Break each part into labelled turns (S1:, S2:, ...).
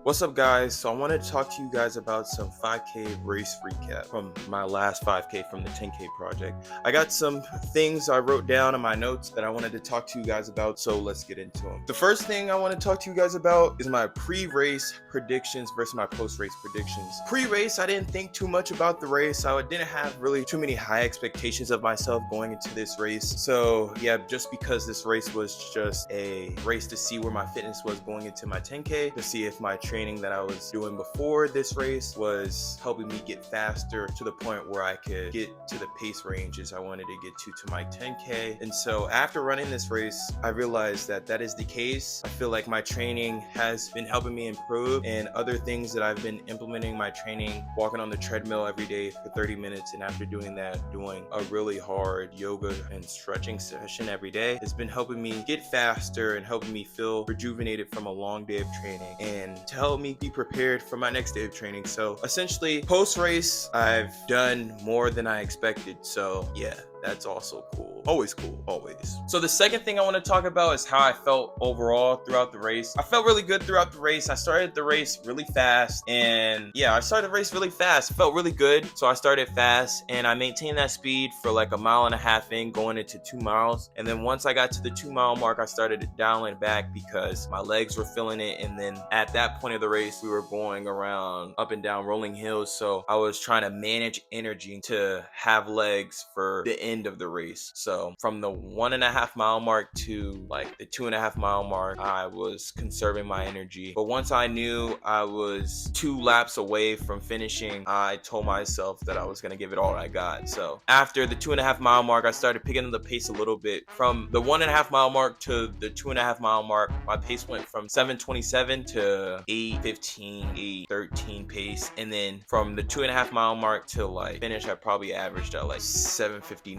S1: What's up, guys? So I wanted to talk to you guys about some 5K race recap from my last 5K from the 10K project. I got some things I wrote down in my notes that I wanted to talk to you guys about, so let's get into them. The first thing I want to talk to you guys about is my pre-race predictions versus my post-race predictions. Pre-race, I didn't think too much about the race. I didn't have really too many high expectations of myself going into this race. So yeah, just because this race was just a race to see where my fitness was going into my 10K, to see if my training that I was doing before this race was helping me get faster to the point where I could get to the pace ranges I wanted to get to my 10K. And so after running this race, I realized that that is the case. I feel like my training has been helping me improve, and other things that I've been implementing my training, walking on the treadmill every day for 30 minutes, and after doing that, doing a really hard yoga and stretching session every day, has been helping me get faster and helping me feel rejuvenated from a long day of training, and to help me be prepared for my next day of training. So essentially, post-race, I've done more than I expected. So yeah, that's also cool. Always cool, always. So the second thing I want to talk about is how I felt overall throughout the race. I felt really good throughout the race. I started the race really fast, and yeah, I started the race really fast. It felt really good. So I started fast and I maintained that speed for like a mile and a half in, going into 2 miles. And then once I got to the 2 mile mark, I started dialing back because my legs were feeling it. And then at that point of the race, we were going around up and down rolling hills. So I was trying to manage energy to have legs for the end of the race. So from the 1.5 mile mark to like the 2.5 mile mark, I was conserving my energy. But once I knew I was 2 laps away from finishing, I told myself that I was going to give it all I got. So after the 2.5 mile mark, I started picking up the pace a little bit. From the 1.5 mile mark to the 2.5 mile mark, my pace went from 7:27 to 8:15, 8:13 pace. And then from the 2.5 mile mark to like finish, I probably averaged at like 7:59,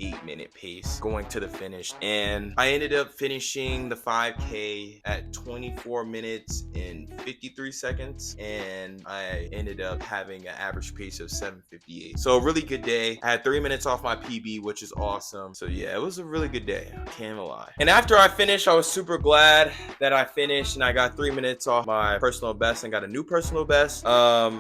S1: 8-minute pace going to the finish. And I ended up finishing the 5K at 24 minutes and 53 seconds. And I ended up having an average pace of 7:58. So a really good day. I had 3 minutes off my PB, which is awesome. So yeah, it was a really good day. I can't lie. And after I finished, I was super glad that I finished and I got 3 minutes off my personal best and got a new personal best.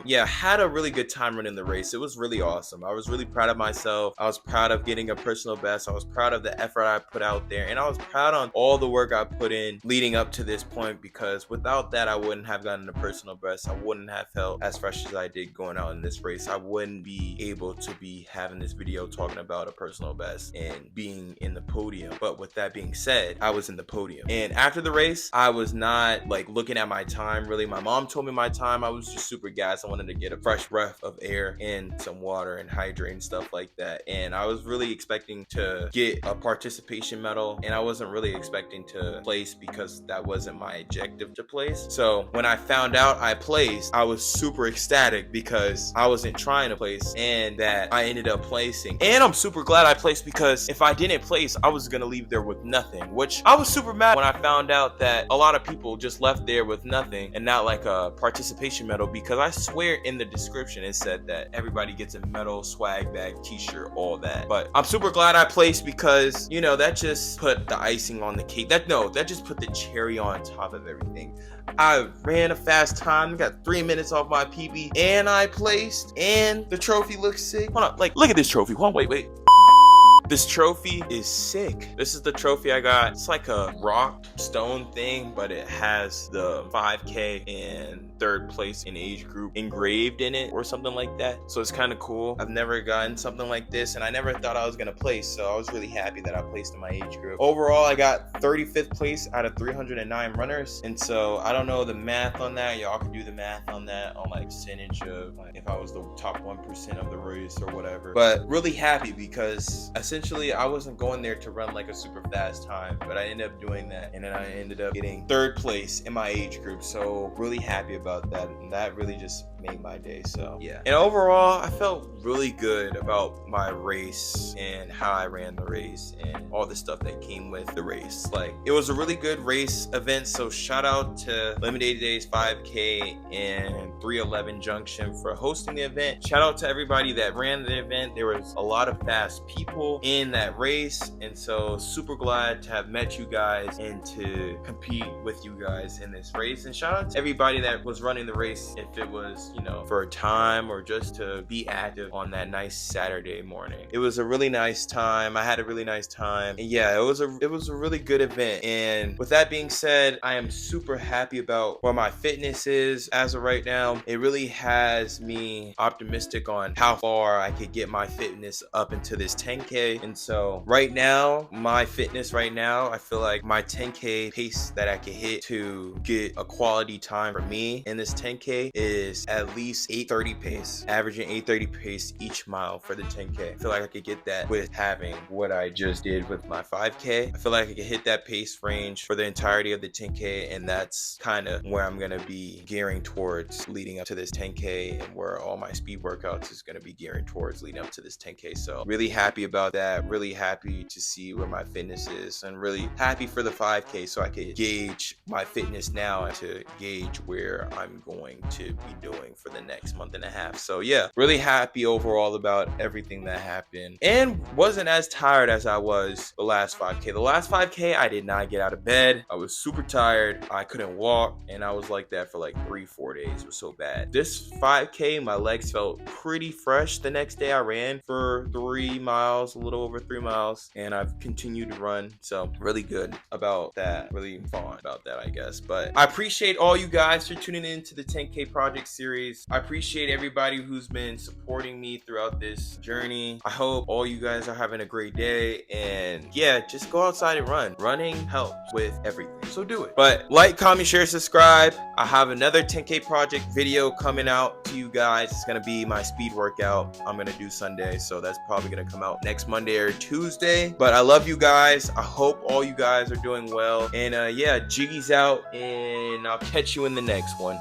S1: Yeah, had a really good time running the race. It was really awesome. I was really proud of myself. I was proud of getting a personal best. I was proud of the effort I put out there, and I was proud on all the work I put in leading up to this point, because without that, I wouldn't have gotten a personal best. I wouldn't have felt as fresh as I did going out in this race. I wouldn't be able to be having this video talking about a personal best and being in the podium. But with that being said, I was in the podium. And after the race, I was not like looking at my time really. My mom told me my time. I was just super gassed. I wanted to get a fresh breath of air and some water and hydrate and stuff like that. And I was really expecting to get a participation medal, and I wasn't really expecting to place because that wasn't my objective to place. So when I found out I placed, I was super ecstatic because I wasn't trying to place, and that I ended up placing. And I'm super glad I placed, because if I didn't place, I was gonna leave there with nothing, which I was super mad when I found out that a lot of people just left there with nothing and not like a participation medal, because I swear in the description it said that everybody gets a medal, swag bag, t-shirt, all that. But I'm super glad I placed, because you know, that just put the icing on the cake. That just put the cherry on top of everything. I ran a fast time, got 3 minutes off my PB, and I placed, and the trophy looks sick. Hold on, like, look at this trophy. Hold on, wait. This trophy is sick. This is the trophy I got. It's like a rock stone thing, but it has the 5K and 3rd place in age group engraved in it or something like that. So it's kind of cool. I've never gotten something like this, and I never thought I was gonna place, so I was really happy that I placed in my age group. Overall, I got 35th place out of 309 runners, and so I don't know the math on that. Y'all can do the math on that, on like percentage of like if I was the top 1% of the race or whatever. But really happy, because essentially I wasn't going there to run like a super fast time, but I ended up doing that, and then I ended up getting 3rd place in my age group. So really happy about that, and that really just made my day. So yeah, and overall I felt really good about my race and how I ran the race and all the stuff that came with the race. looks like. It was a really good race event, so shout out to Limited Days 5K and 311 Junction for hosting the event. Shout out to everybody that ran the event. There was a lot of fast people in that race, and so super glad to have met you guys and to compete with you guys in this race. And shout out to everybody that was running the race, if it was, you know, for a time or just to be active on that nice Saturday morning. It was a really nice time. I had a really nice time, and yeah, it was a really good event. And with that being said, I am super happy about where my fitness is as of right now. It really has me optimistic on how far I could get my fitness up into this 10K. And so right now, my fitness right now, I feel like my 10K pace that I could hit to get a quality time for me in this 10K is at least 8:30 pace, averaging 8:30 pace each mile for the 10K. I feel like I could get that with having what I just did with my 5K. I feel like I could hit that pace range for the entirety of the 10K, and that's kind of where I'm gonna be gearing towards leading up to this 10K, and where all my speed workouts is gonna be gearing towards leading up to this 10K. So really happy about that, really happy to see where my fitness is, and really happy for the 5K so I could gauge my fitness now and to gauge where I'm going to be doing for the next month and a half. So yeah, really happy overall about everything that happened, and wasn't as tired as I was the last 5K. The last 5K, I did not get out of bed. I was super tired. I couldn't walk, and I was like that for like 3-4 days. It was so bad. This 5K, my legs felt pretty fresh. The next day I ran for 3 miles, a little over 3 miles, and I've continued to run. So really good about that, really fun about that, I guess. But I appreciate all you guys for tuning in to the 10K project series. I appreciate everybody who's been supporting me throughout this journey. I hope all you guys are having a great day, and yeah, just go outside and run. Running helps with everything, so do it. But like, comment, share, subscribe. I have another 10K project video coming out to you guys. It's gonna be my speed workout I'm gonna do Sunday, so that's probably gonna come out next Monday or Tuesday. But I love you guys. I hope all you guys are doing well, and yeah, Jiggy's out, and I'll catch you in the next one.